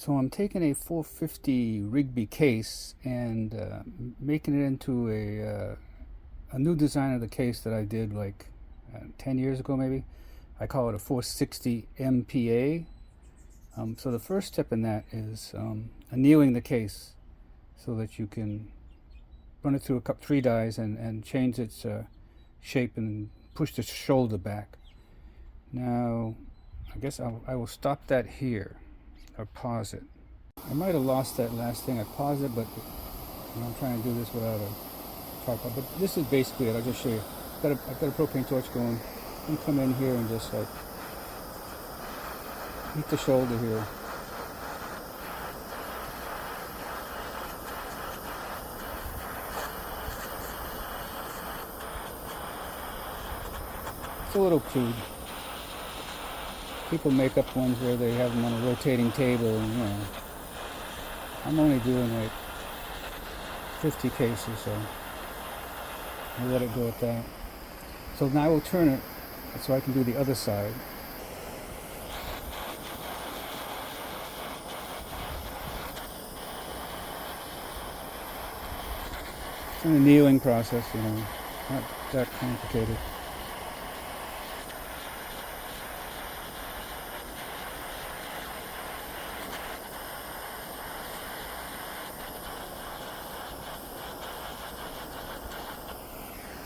So I'm taking a 450 Rigby case and making it into a new design of the case that I did like 10 years ago maybe. I call it a 460 MPA. So the first step in that is annealing the case so that you can run it through a cup 3 dies and change its shape and push the shoulder back. Now I guess I will stop that here. Or pause it. I might have lost that last thing. I paused it, but I'm trying to do this without a tripod. But this is basically it. I'll just show you. I've got a propane torch going. I'm gonna come in here and just like heat the shoulder here. It's a little crude. People make up ones where they have them on a rotating table, and I'm only doing like 50 cases, so I'll let it go at that. So now I will turn it so I can do the other side. It's an annealing process, not that complicated.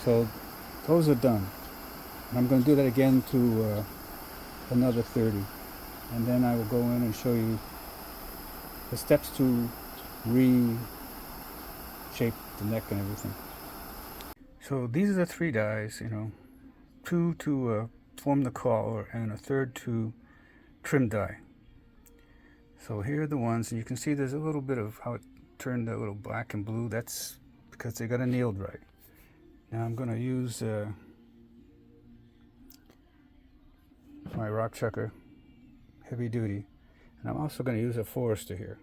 So those are done. And I'm going to do that again to another 30. And then I will go in and show you the steps to reshape the neck and everything. So these are the 3 dies, 2 to form the collar and a 3rd to trim die. So here are the ones, and you can see there's a little bit of how it turned a little black and blue. That's because they got annealed right. Now I'm going to use my rock chucker heavy duty, and I'm also going to use a Forester here,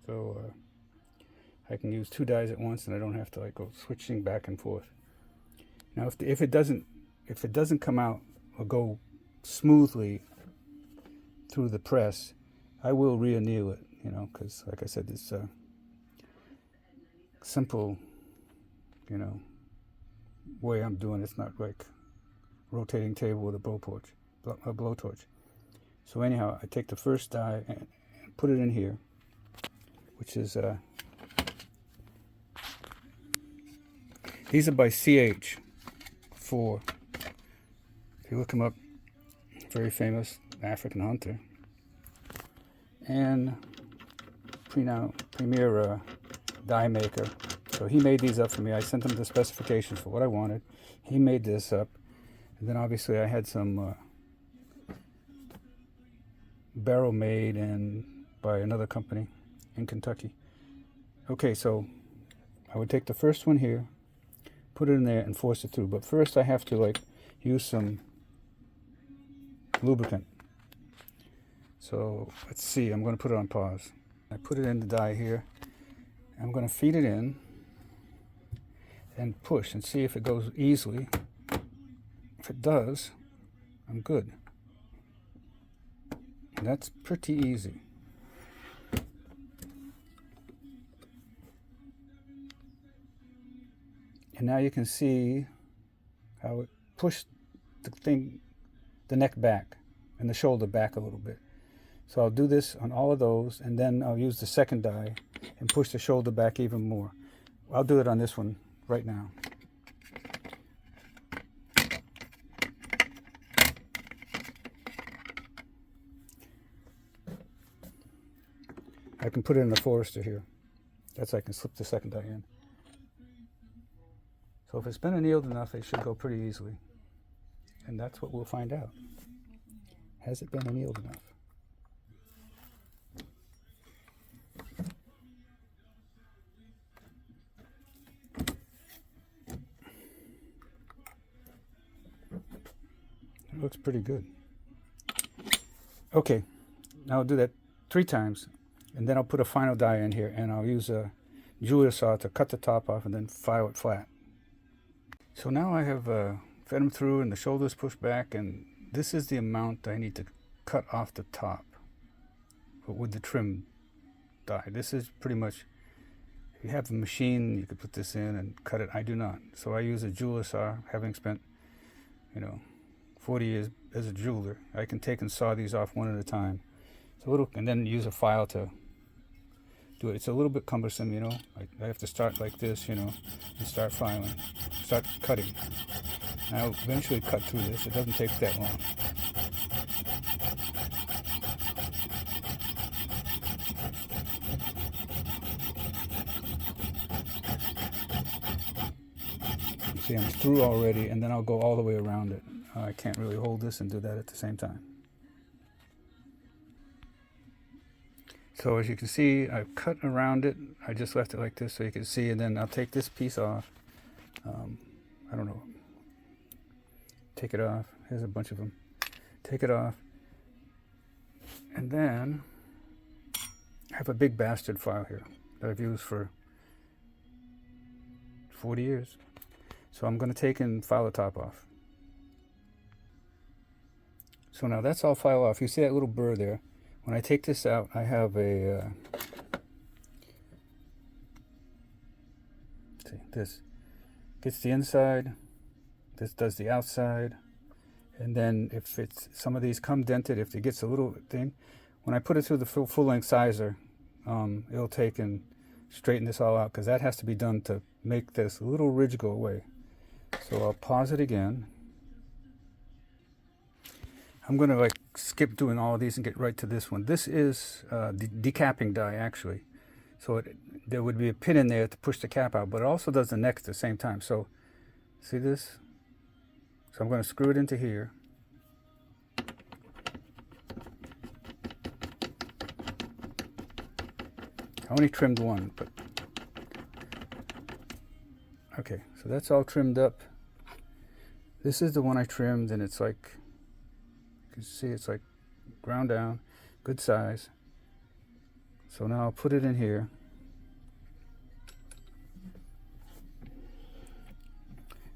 so I can use 2 dies at once, and I don't have to like go switching back and forth. Now if it doesn't come out or go smoothly through the press, I will re-anneal it, because like I said, it's simple, way I'm doing. It's not like rotating table with a blowtorch. So anyhow, I take the first die and put it in here, which is these are by CH4. If you look him up, very famous African hunter and premier die maker. So he made these up for me. I sent him the specifications for what I wanted. He made this up. And then obviously I had some barrel made and by another company in Kentucky. Okay, so I would take the first one here, put it in there and force it through. But first I have to like use some lubricant. So let's see, I'm going to put it on pause. I put it in the die here. I'm going to feed it in and push and see if it goes easily. If it does, I'm good. And that's pretty easy. And now you can see how it pushed the neck back and the shoulder back a little bit. So I'll do this on all of those, and then I'll use the second die and push the shoulder back even more. I'll do it on this one right now. I can put it in the Forester here. That's how I can slip the second die in. So if it's been annealed enough, it should go pretty easily. And that's what we'll find out. Has it been annealed enough? It looks pretty good. Okay, now I'll do that 3 times, and then I'll put a final die in here, and I'll use a jeweler saw to cut the top off and then file it flat. So now I have fed them through and the shoulders pushed back, and this is the amount I need to cut off the top with the trim die. This is pretty much, if you have a machine, you could put this in and cut it. I do not. So I use a jeweler saw, having spent, 40 years as a jeweler. I can take and saw these off one at a time. It's a little, and then use a file to do it. It's a little bit cumbersome, I have to start like this, and start filing, start cutting. And I'll eventually cut through this. It doesn't take that long. You see, I'm through already, and then I'll go all the way around it. I can't really hold this and do that at the same time. So as you can see, I've cut around it. I just left it like this so you can see, and then I'll take this piece off. I don't know. Take it off. Here's a bunch of them. Take it off. And then I have a big bastard file here that I've used for 40 years. So I'm going to take and file the top off. So now that's all filed off. You see that little burr there? When I take this out, I have a, see, this gets the inside, this does the outside, and then if it's, some of these come dented, if it gets a little thing, when I put it through the full length sizer, it'll take and straighten this all out, because that has to be done to make this little ridge go away. So I'll pause it again. I'm going to skip doing all of these and get right to this one. This is the decapping die, actually. So there would be a pin in there to push the cap out, but it also does the neck at the same time. So see this? So I'm going to screw it into here. I only trimmed one, but okay, so that's all trimmed up. This is the one I trimmed, and it's like, you can see it's like ground down, good size. So now I'll put it in here.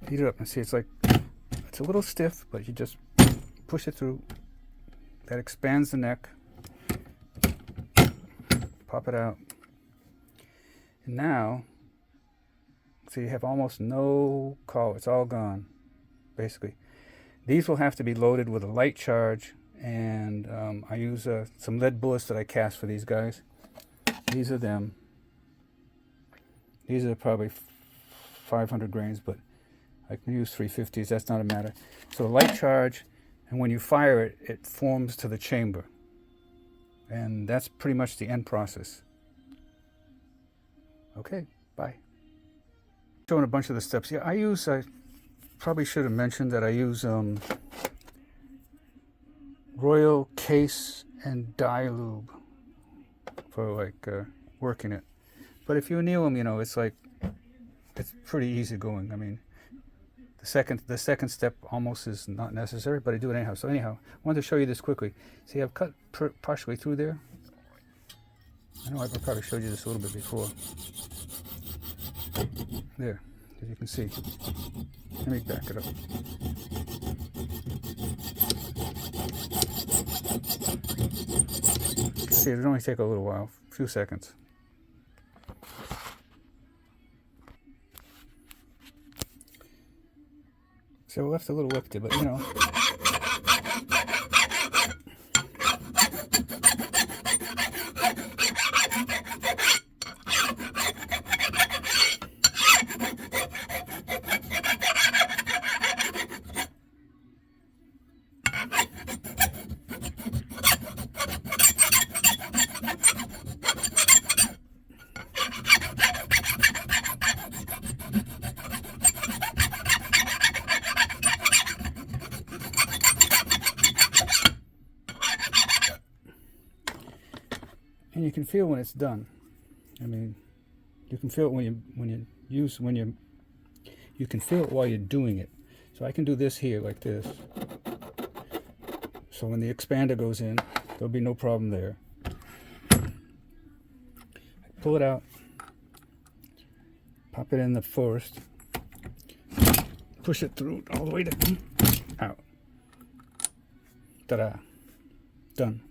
Heat it up and see, it's like, it's a little stiff, but you just push it through. That expands the neck. Pop it out. And now, so you have almost no call, it's all gone, basically. These will have to be loaded with a light charge, and I use some lead bullets that I cast for these guys. These are them. These are probably 500 grains, but I can use 350s, that's not a matter. So a light charge, and when you fire it, it forms to the chamber. And that's pretty much the end process. Okay, bye. Showing a bunch of the steps. Yeah, I probably should have mentioned that I use Royal Case and Die Lube for working it. But if you anneal them, it's pretty easy going. I mean, the second step almost is not necessary, but I do it anyhow. So anyhow, I wanted to show you this quickly. See, I've cut partially through there. I know I probably showed you this a little bit before. There, as you can see. Let me back it up. See, it'll only take a little while, a few seconds. So left a little lifted, but and you can feel when it's done. I mean, you can feel it you can feel it while you're doing it. So I can do this here like this. So when the expander goes in, there'll be no problem there. Pull it out, pop it in the first, push it through all the way to out. Ta-da! Done.